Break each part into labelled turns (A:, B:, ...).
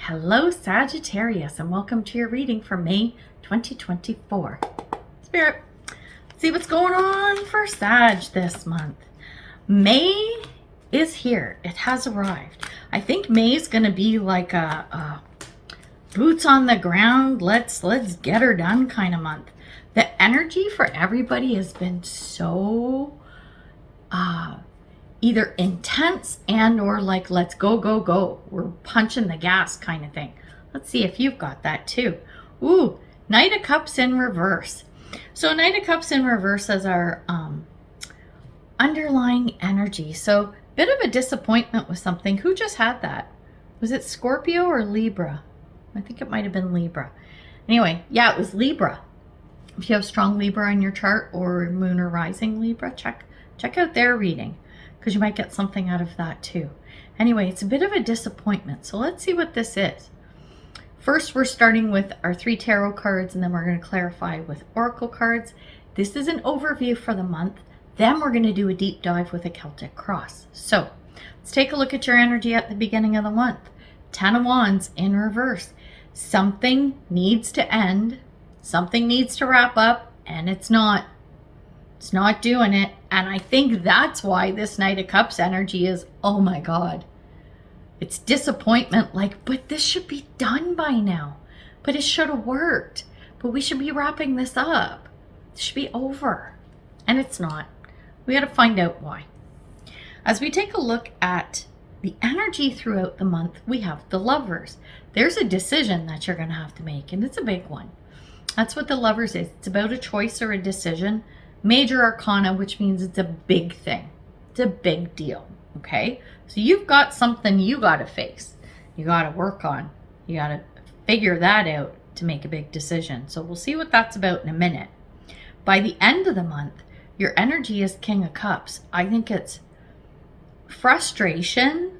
A: Hello, Sagittarius, and welcome to your reading for May 2024. Spirit, see what's going on for Sag this month. May is here. It has arrived. I think May is going to be like a boots on the ground, let's get her done kind of month. The energy for everybody has been so either intense and or like let's go, we're punching the gas kind of thing. Let's see if you've got that too. Ooh, Knight of Cups in reverse. So Knight of Cups in reverse is our underlying energy. So bit of a disappointment with something. Who just had that? Was it Scorpio or Libra? I think it might have been Libra. Anyway, yeah, it was Libra. If you have strong Libra in your chart or moon or rising Libra, check out their reading, because you might get something out of that too. Anyway, it's a bit of a disappointment. So let's see what this is. First, we're starting with our 3 tarot cards, and then we're going to clarify with oracle cards. This is an overview for the month. Then we're going to do a deep dive with a Celtic cross. So let's take a look at your energy at the beginning of the month. 10 of Wands in reverse. Something needs to end. Something needs to wrap up, and it's not doing it. And I think that's why this Knight of Cups energy is, oh my God, it's disappointment. Like, but this should be done by now. But it should have worked. But we should be wrapping this up. It should be over. And it's not. We got to find out why. As we take a look at the energy throughout the month, we have the Lovers. There's a decision that you're going to have to make, and it's a big one. That's what the Lovers is. It's about a choice or a decision. Major Arcana, which means it's a big thing. It's a big deal, okay? So you've got something you got to face. You got to work on. You got to figure that out to make a big decision. So we'll see what that's about in a minute. By the end of the month, your energy is King of Cups. I think it's frustration.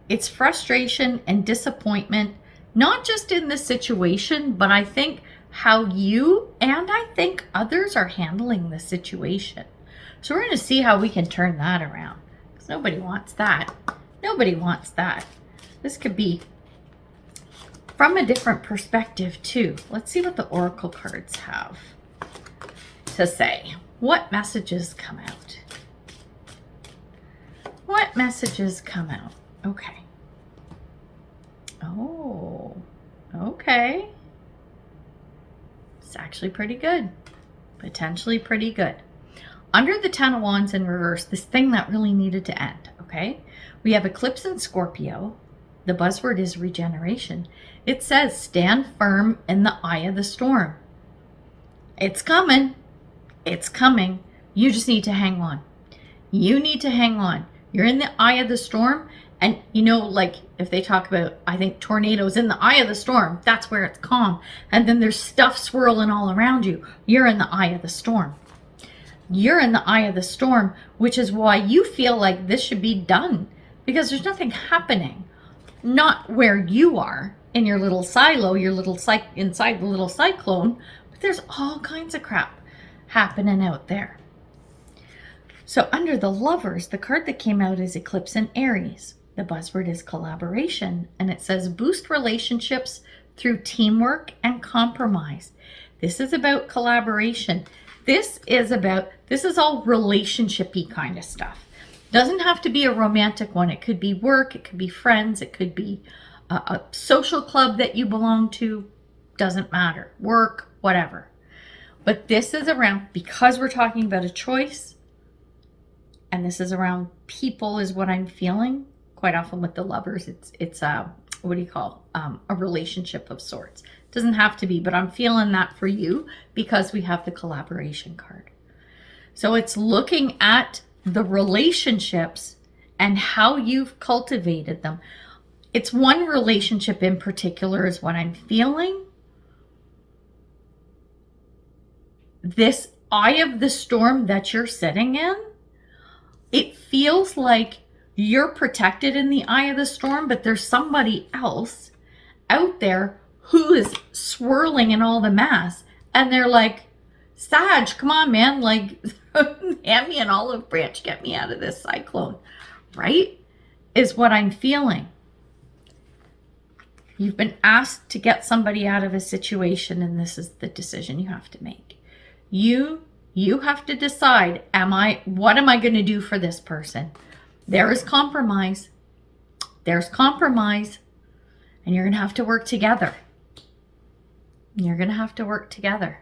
A: It's frustration and disappointment, not just in the situation, but I think how you and I think others are handling the situation. So we're going to see how we can turn that around, because nobody wants that. Nobody wants that. This could be from a different perspective too. Let's see what the oracle cards have to say. What messages come out? What messages come out? Okay. Oh, okay. It's actually pretty good. Potentially pretty good. Under the 10 of Wands in reverse, this thing that really needed to end, okay? We have eclipse in Scorpio. The buzzword is regeneration. It says stand firm in the eye of the storm. It's coming. It's coming. You just need to hang on. You need to hang on. You're in the eye of the storm. And you know, like if they talk about, I think, tornadoes in the eye of the storm, that's where it's calm. And then there's stuff swirling all around you. You're in the eye of the storm. You're in the eye of the storm, which is why you feel like this should be done, because there's nothing happening. Not where you are in your little silo, your little inside the little cyclone, but there's all kinds of crap happening out there. So under the Lovers, the card that came out is Eclipse in Aries. The buzzword is collaboration, and it says boost relationships through teamwork and compromise. This is about collaboration. This is all relationship-y kind of stuff. Doesn't have to be a romantic one. It could be work, it could be friends, it could be a social club that you belong to. Doesn't matter. Work, whatever. But this is around, because we're talking about a choice, and this is around people is what I'm feeling. Quite often with the Lovers, it's what do you call, a relationship of sorts. Doesn't have to be, but I'm feeling that for you because we have the collaboration card. So it's looking at the relationships and how you've cultivated them. It's one relationship in particular is what I'm feeling. This eye of the storm that you're sitting in, it feels like you're protected in the eye of the storm, but there's somebody else out there who is swirling in all the mass. And they're like, Sag, come on, man. Like, hand me an olive branch. Get me out of this cyclone. Right? Is what I'm feeling. You've been asked to get somebody out of a situation, and this is the decision you have to make. You have to decide, what am I going to do for this person? There is compromise. There's compromise, and you're going to have to work together. You're going to have to work together.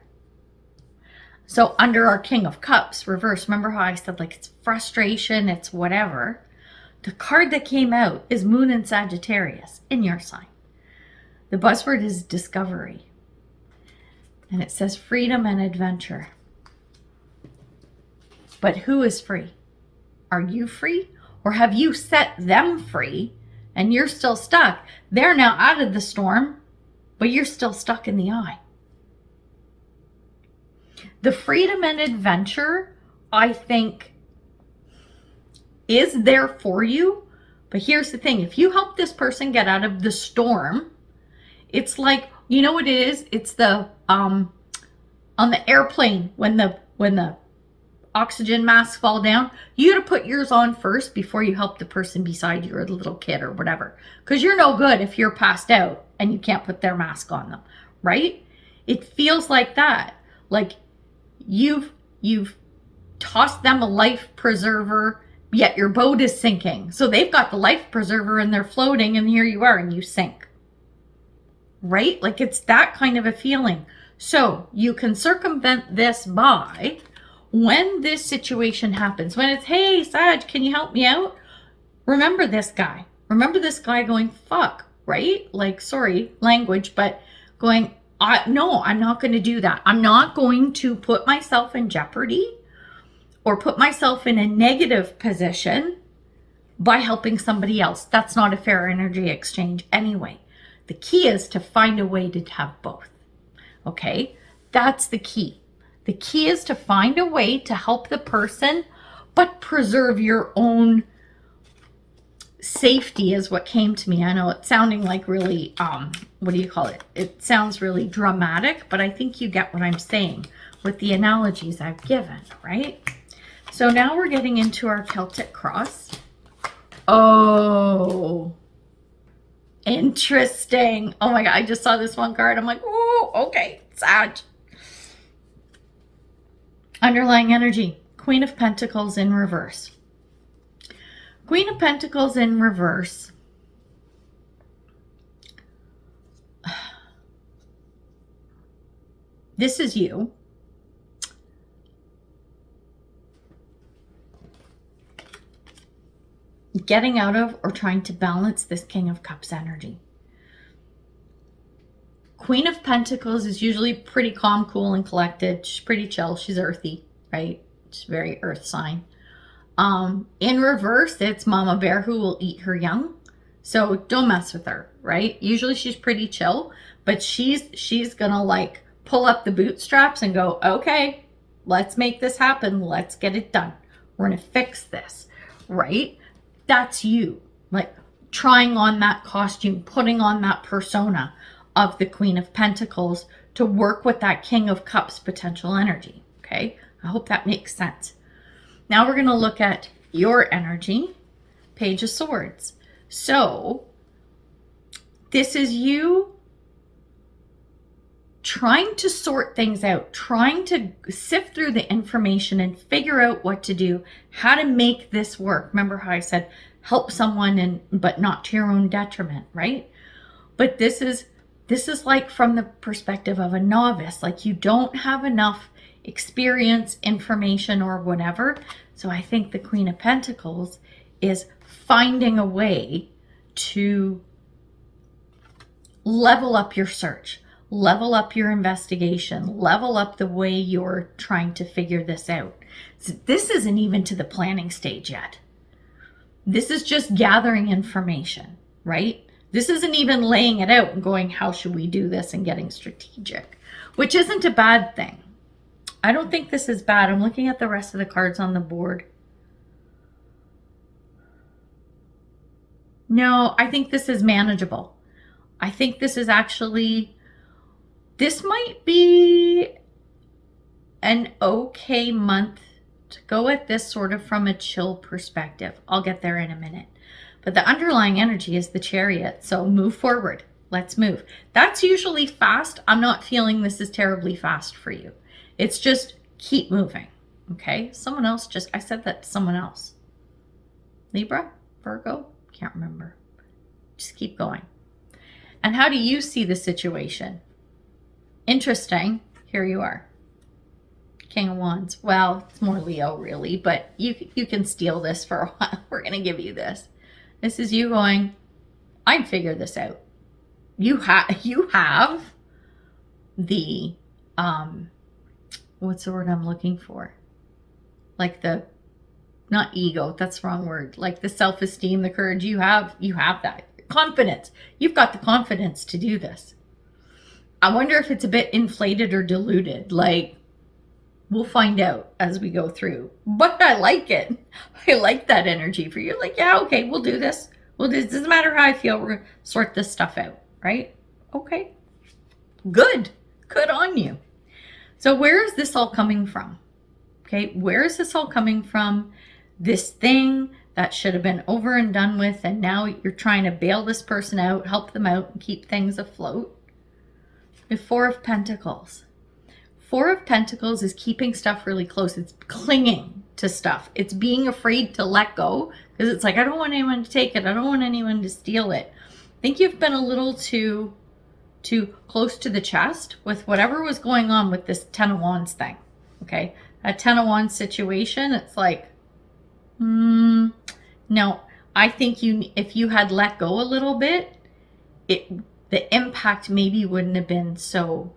A: So under our King of Cups, reverse, remember how I said like it's frustration, it's whatever. The card that came out is Moon and Sagittarius in your sign. The buzzword is discovery. And it says freedom and adventure. But who is free? Are you free? Or have you set them free and you're still stuck? They're now out of the storm, but you're still stuck in the eye. The freedom and adventure, I think, is there for you. But here's the thing. If you help this person get out of the storm, it's like, you know what it is? It's the, on the airplane, when the oxygen masks fall down, you got to put yours on first before you help the person beside you or the little kid or whatever. Because you're no good if you're passed out and you can't put their mask on them, right? It feels like that. Like you've tossed them a life preserver, yet your boat is sinking. So they've got the life preserver and they're floating, and here you are and you sink. Right? Like it's that kind of a feeling. So you can circumvent this by, when this situation happens, when it's, hey, Sag, can you help me out? Remember this guy. Remember this guy going, fuck, right? Like, sorry, language, but going, no, I'm not going to do that. I'm not going to put myself in jeopardy or put myself in a negative position by helping somebody else. That's not a fair energy exchange anyway. The key is to find a way to have both. Okay? That's the key. The key is to find a way to help the person, but preserve your own safety is what came to me. I know it's sounding like really, what do you call it? It sounds really dramatic, but I think you get what I'm saying with the analogies I've given, right? So now we're getting into our Celtic cross. Oh, interesting. Oh my God, I just saw this one card. I'm like, oh, okay, Sag. Underlying energy, Queen of Pentacles in reverse. Queen of Pentacles in reverse. This is you. Getting out of or trying to balance this King of Cups energy. Queen of Pentacles is usually pretty calm, cool, and collected. She's pretty chill. She's earthy, right? She's very earth sign. In reverse, it's Mama Bear who will eat her young. So don't mess with her, right? Usually she's pretty chill, but she's gonna like pull up the bootstraps and go, okay, let's make this happen. Let's get it done. We're gonna fix this, right? That's you, like trying on that costume, putting on that persona of the Queen of Pentacles to work with that King of Cups potential energy, okay? I hope that makes sense. Now we're going to look at your energy, Page of Swords. So this is you trying to sort things out, trying to sift through the information and figure out what to do, how to make this work. Remember how I said help someone but not to your own detriment, right? But this is like from the perspective of a novice, like you don't have enough experience, information, or whatever. So I think the Queen of Pentacles is finding a way to level up your search, level up your investigation, level up the way you're trying to figure this out. So this isn't even to the planning stage yet. This is just gathering information, right? This isn't even laying it out and going, how should we do this, and getting strategic, which isn't a bad thing. I don't think this is bad. I'm looking at the rest of the cards on the board. No, I think this is manageable. I think this is actually, this might be an okay month to go at this sort of from a chill perspective. I'll get there in a minute. But the underlying energy is the Chariot. So move forward. Let's move. That's usually fast. I'm not feeling this is terribly fast for you. It's just keep moving. Okay. Someone else I said that to someone else. Libra, Virgo, can't remember. Just keep going. And how do you see the situation? Interesting. Here you are. King of Wands. Well, it's more Leo really, but you can steal this for a while. We're going to give you this. This is you going, I can figure this out. You have the, what's the word I'm looking for? Like the, not ego, that's the wrong word. Like the self-esteem, the courage, you have that. Confidence. You've got the confidence to do this. I wonder if it's a bit inflated or diluted. Like, we'll find out as we go through. But I like it. I like that energy for you. Like, yeah, okay, we'll do this. It doesn't matter how I feel. We're going to sort this stuff out, right? Okay. Good. Good on you. So where is this all coming from? Okay, where is this all coming from? This thing that should have been over and done with, and now you're trying to bail this person out, help them out, and keep things afloat. The Four of Pentacles. Four of Pentacles is keeping stuff really close. It's clinging to stuff. It's being afraid to let go because it's like, I don't want anyone to take it. I don't want anyone to steal it. I think you've been a little too close to the chest with whatever was going on with this Ten of Wands thing. Okay, a Ten of Wands situation, it's like, no, I think if you had let go a little bit, the impact maybe wouldn't have been so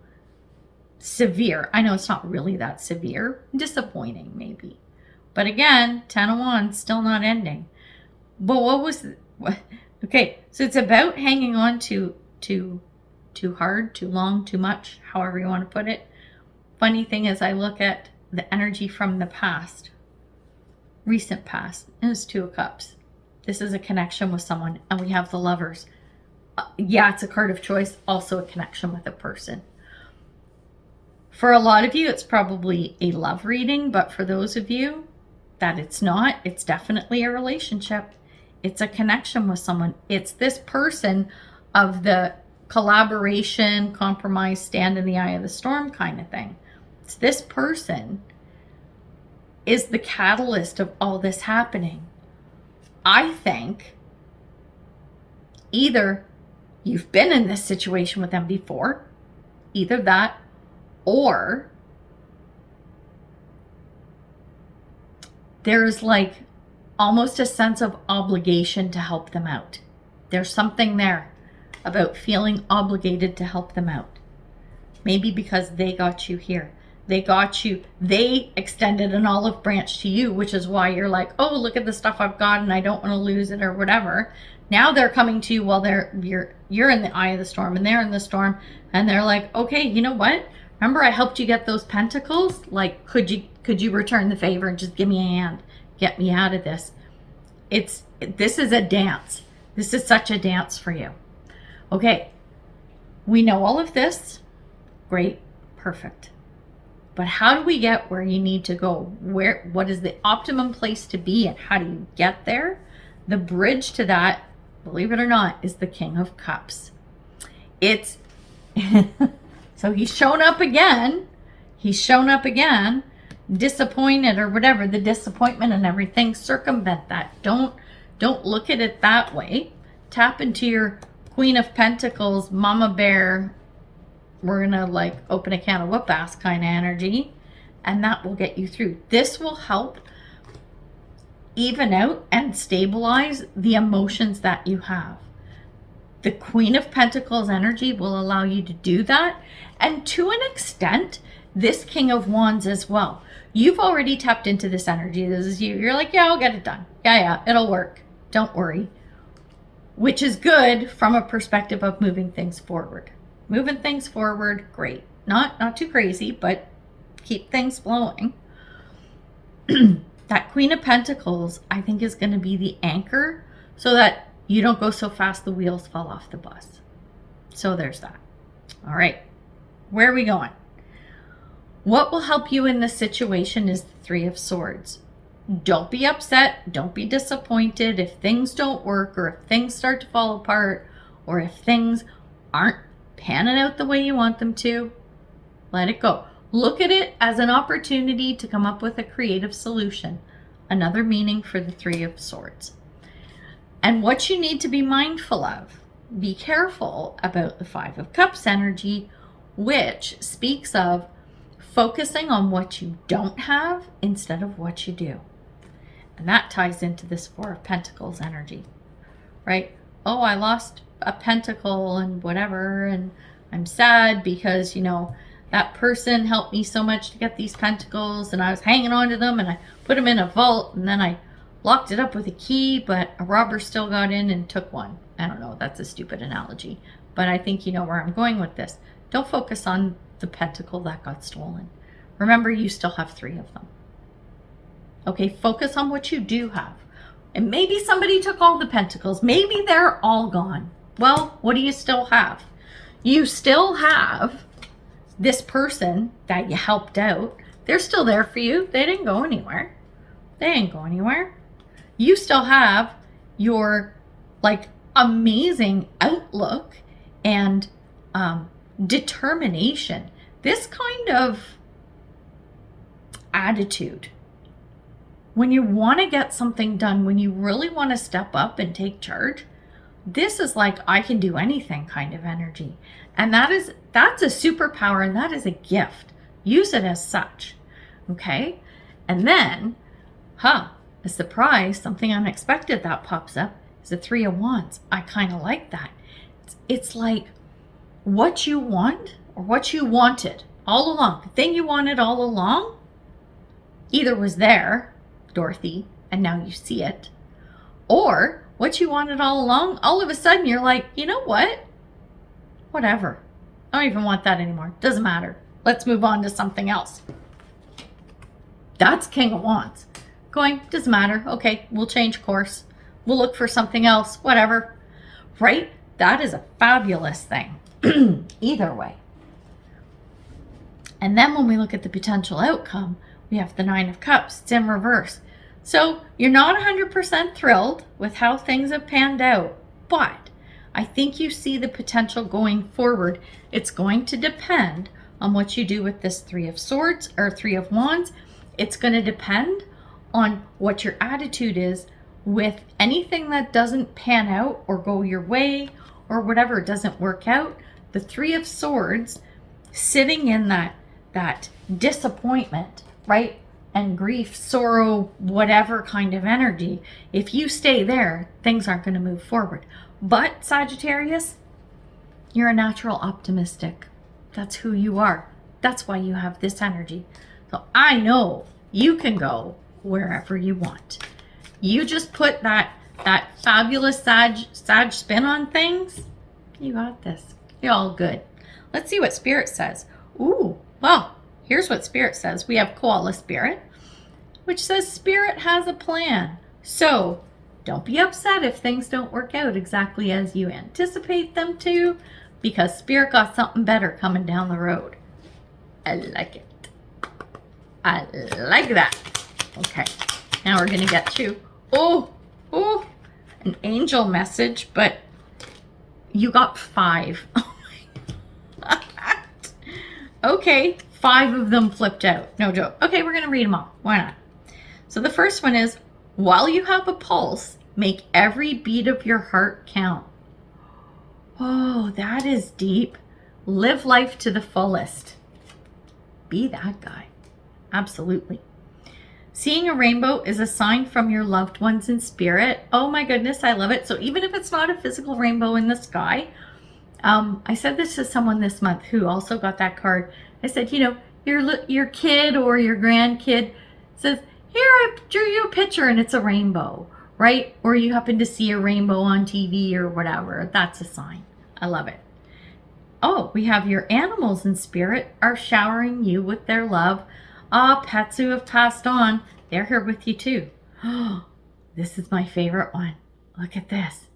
A: severe. I know it's not really that severe. Disappointing maybe. But again, Ten of Wands still not ending. But okay, so it's about hanging on to too hard, too long, too much, however you want to put it. Funny thing is I look at the energy from the past, recent past, and it's Two of Cups. This is a connection with someone, and we have the Lovers. Yeah, it's a card of choice, also a connection with a person. For a lot of you, it's probably a love reading, but for those of you that it's not, it's definitely a relationship. It's a connection with someone. It's this person of the collaboration, compromise, stand in the eye of the storm kind of thing. It's this person is the catalyst of all this happening. I think either you've been in this situation with them before, either that, or there's like almost a sense of obligation to help them out. There's something there about feeling obligated to help them out. Maybe because they got you here. They extended an olive branch to you, which is why you're like, oh, look at the stuff I've got and I don't want to lose it or whatever. Now they're coming to you while you're in the eye of the storm and they're in the storm, and they're like, okay, you know what? Remember I helped you get those pentacles? Like, could you return the favor and just give me a hand? Get me out of this. This is a dance. This is such a dance for you. Okay. We know all of this. Great. Perfect. But how do we get where you need to go? What is the optimum place to be and how do you get there? The bridge to that, believe it or not, is the King of Cups. It's so he's shown up again. Disappointed or whatever, the disappointment and everything. Circumvent that. Don't look at it that way. Tap into your Queen of Pentacles, Mama Bear. We're gonna like open a can of whoop ass kind of energy, and that will get you through. This will help even out and stabilize the emotions that you have. The Queen of Pentacles energy will allow you to do that, and to an extent this King of Wands as well. You've already tapped into this energy. This is you. You're like, yeah, I'll get it done. Yeah, it'll work. Don't worry. Which is good from a perspective of moving things forward. Moving things forward, great. Not too crazy, but keep things flowing. That Queen of Pentacles, I think, is going to be the anchor so that you don't go so fast the wheels fall off the bus. So there's that. All right. Where are we going? What will help you in this situation is the Three of Swords. Don't be upset. Don't be disappointed if things don't work or if things start to fall apart or if things aren't panning out the way you want them to, let it go. Look at it as an opportunity to come up with a creative solution. Another meaning for the Three of Swords. And what you need to be mindful of, be careful about the Five of Cups energy, which speaks of focusing on what you don't have instead of what you do. And that ties into this Four of Pentacles energy, right? Oh, I lost a pentacle and whatever, and I'm sad because, you know, that person helped me so much to get these pentacles, and I was hanging on to them, and I put them in a vault, and then I locked it up with a key, but a robber still got in and took one. I don't know, that's a stupid analogy, but I think you know where I'm going with this. Don't focus on the pentacle that got stolen. Remember, you still have 3 of them. Okay, focus on what you do have. And maybe somebody took all the pentacles. Maybe they're all gone. Well, what do you still have? You still have this person that you helped out. They're still there for you. They didn't go anywhere. They didn't go anywhere. You still have your like amazing outlook and determination. This kind of attitude, when you want to get something done, when you really want to step up and take charge, this is like I can do anything kind of energy. And that's a superpower, and that is a gift. Use it as such. Okay? And then, a surprise, something unexpected that pops up is the 3 of Wands. I kind of like that. It's like what you want or what you wanted all along. The thing you wanted all along either was there, Dorothy, and now you see it, or what you wanted all along, all of a sudden you're like, you know what? Whatever. I don't even want that anymore. Doesn't matter. Let's move on to something else. That's King of Wands. Going, doesn't matter. Okay, we'll change course. We'll look for something else. Whatever. Right? That is a fabulous thing. Either way. And then when we look at the potential outcome, we have the 9 of Cups. It's in reverse. So you're not 100% thrilled with how things have panned out, but I think you see the potential going forward. It's going to depend on what you do with this 3 of Swords or 3 of Wands. It's going to depend on what your attitude is with anything that doesn't pan out or go your way or whatever doesn't work out. The 3 of Swords sitting in that disappointment, right? And grief, sorrow, whatever kind of energy. If you stay there, things aren't going to move forward. But Sagittarius, you're a natural optimistic. That's who you are. That's why you have this energy. So I know you can go wherever you want. You just put that fabulous Sag spin on things. You got this. You're all good. Let's see what Spirit says. Ooh, well, here's what Spirit says. We have Koala Spirit, which says Spirit has a plan. So don't be upset if things don't work out exactly as you anticipate them to, because Spirit got something better coming down the road. I like it. I like that. Okay, now we're going to get to, an angel message, but you got 5. Oh my God. Okay, 5 of them flipped out. No joke. Okay, we're going to read them all. Why not? So the first one is, while you have a pulse, make every beat of your heart count. Oh, that is deep. Live life to the fullest. Be that guy. Absolutely. Seeing a rainbow is a sign from your loved ones in spirit. Oh my goodness, I love it. So even if it's not a physical rainbow in the sky, I said this to someone this month who also got that card. I said, you know, your kid or your grandkid says, here, I drew you a picture and it's a rainbow, right? Or you happen to see a rainbow on TV or whatever. That's a sign. I love it. Oh, we have your animals in spirit are showering you with their love. Ah, pets who have passed on, they're here with you too. Oh, this is my favorite one. Look at this.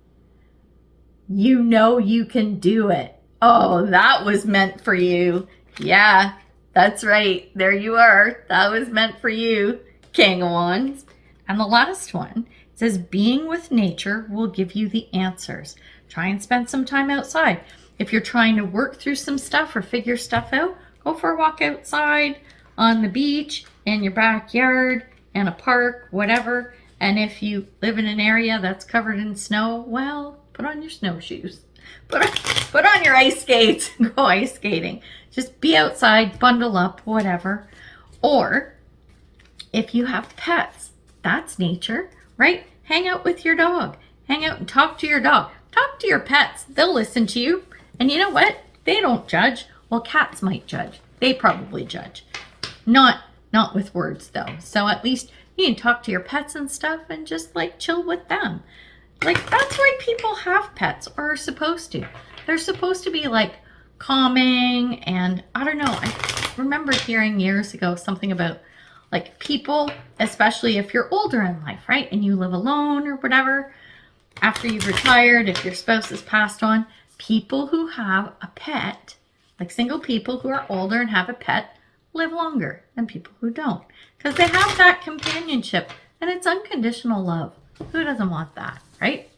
A: You know you can do it. Oh, that was meant for you. Yeah, that's right. There you are. That was meant for you, King of Wands. And the last one says, being with nature will give you the answers. try and spend some time outside. If you're trying to work through some stuff or figure stuff out, go for a walk outside, on the beach, in your backyard, in a park, whatever. And if you live in an area that's covered in snow, well, put on your snowshoes. Put on your ice skates and go ice skating. Just be outside, bundle up, whatever. Or if you have pets, that's nature, right? Hang out with your dog. Hang out and talk to your dog. Talk to your pets. They'll listen to you. And you know what? They don't judge. Well, cats might judge. They probably judge. Not with words though. So at least you can talk to your pets and stuff and just like chill with them. Like that's why people have pets or are supposed to. They're supposed to be like calming, and I don't know. I remember hearing years ago something about like people, especially if you're older in life, right? And you live alone or whatever, after you've retired, if your spouse has passed on, people who have a pet, like single people who are older and have a pet, live longer than people who don't. Because they have that companionship and it's unconditional love. Who doesn't want that, right?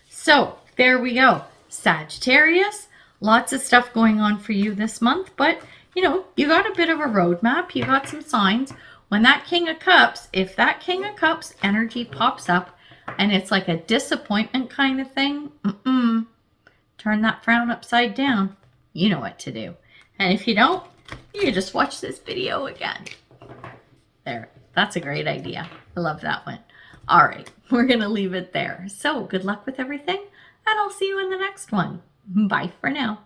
A: So there we go. Sagittarius, lots of stuff going on for you this month, but you know, you got a bit of a roadmap. You got some signs. When that King of Cups, if that King of Cups energy pops up and it's like a disappointment kind of thing, turn that frown upside down. You know what to do. And if you don't, you can just watch this video again. There, that's a great idea. I love that one. All right, we're going to leave it there. So good luck with everything, and I'll see you in the next one. Bye for now.